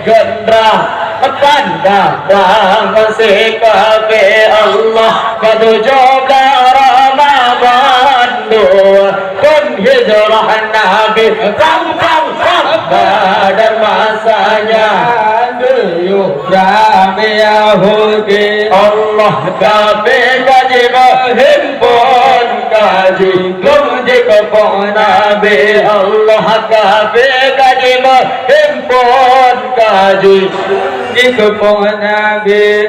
Gendra tanda masih kafe Allah pada Ramadan dua kun hijrah Nabi dan masanya Yahudi Yahudi Allah kafe kaji berhimpun kaji kumji kepon Nabi Allah kafe kaji berhimpun kaji kepon Nabi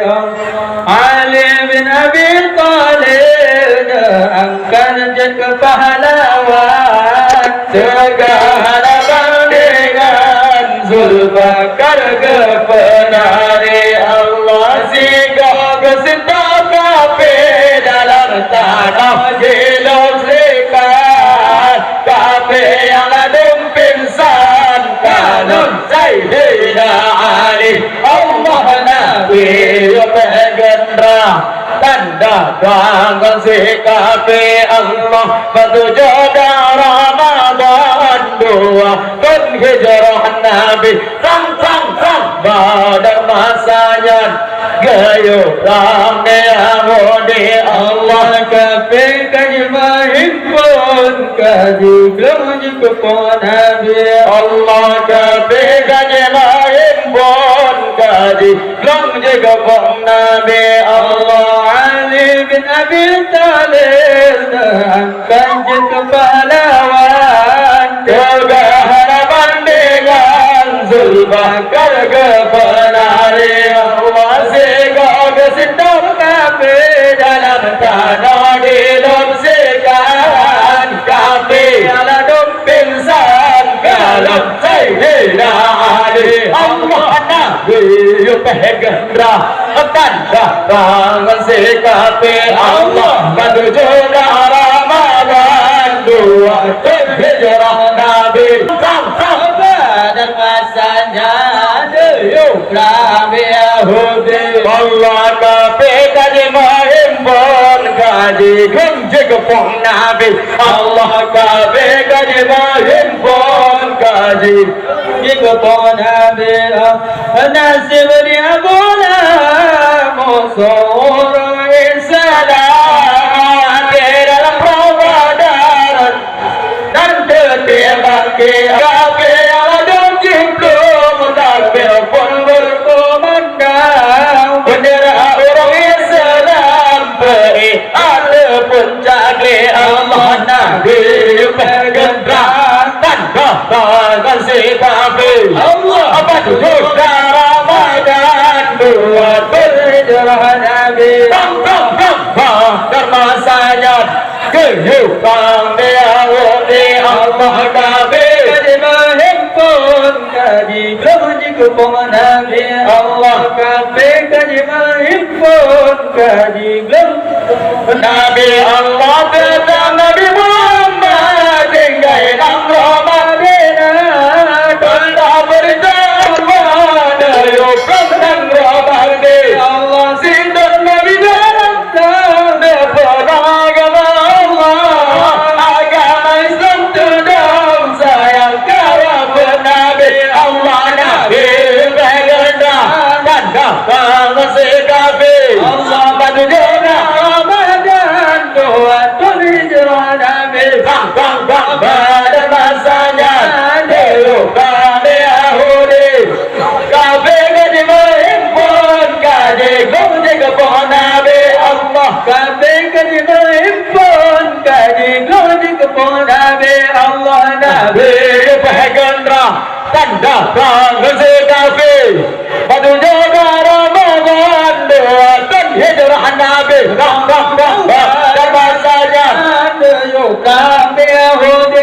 Ali bin Abi Thalib angkat jadi pahlawan segala bandingan Zulbakar kepenari Allah singgah kesinta kafe dalam tanah hidup sekat kafe yang ladung pingsan kanun Sayyidina Ali Allah Nabi Gendra tanda bangun si kafe Allah bertujuh Ramadan dua kun hijrah Nabi sang pada masanya gayuran Yahudi Allah kafe kaji mahimpun kaji kemuji kepon Nabi Allah kafe kaji mahimpun kaji kemuji kepon Nabi Allah Ali bin Abi Thalib angkat jadi pahlawan jaga harapan dengan Zulbakar kepenari Allah segala kesintam kafe dalam tanah hidup sekan kafe ala pingsan kalam Sayyidina Ali Allah Nabi Gendra tanda bangun si kafe Allah menuju Ramadan dua kun hijrah Nabi dan masanya Nabi Yahudi Allah kafe kaji mahimpun kaji kunci kepon Nabi Allah kafe kaji mahimpun kaji kepon Nabi nasib dia bola musuh Islam di dalam Ramadan dan ketimbang kafe aladung jimplung takbir pun berkumandang bendera orang Islam beri ada puncak Allah Nabi Gendra tanda bangun si kafe Allah apa tujuh Ramadan dua berhijrah Nabi dan masanya kehidupan Yahudi Allah kafe kaji mahimpun kaji kemuji kepon Nabi Allah kafe kaji mahimpun kaji Nabi Allah tentang Nabi Muhammad tinggal dalam Madinah tanda berjalan dari tentang Ramadan Allah sindan Nabi dalam agama Allah agama Islam tudung sayang kawan Nabi Allah Nabi Gendra tanda bangun si kafe Allah menuju Ramadan dua kun hijrah Nabi pada masanya dilukan Yahudi kafe kaji mahimpun kaji kunci kepon Nabi Allah kafe kaji mahimpun kaji kunci kepon Nabi Allah Nabi Gendra tanda bangun si kafe menuju Ramadan dua kun hijrah Nabi dan masanya dilukan Yahudi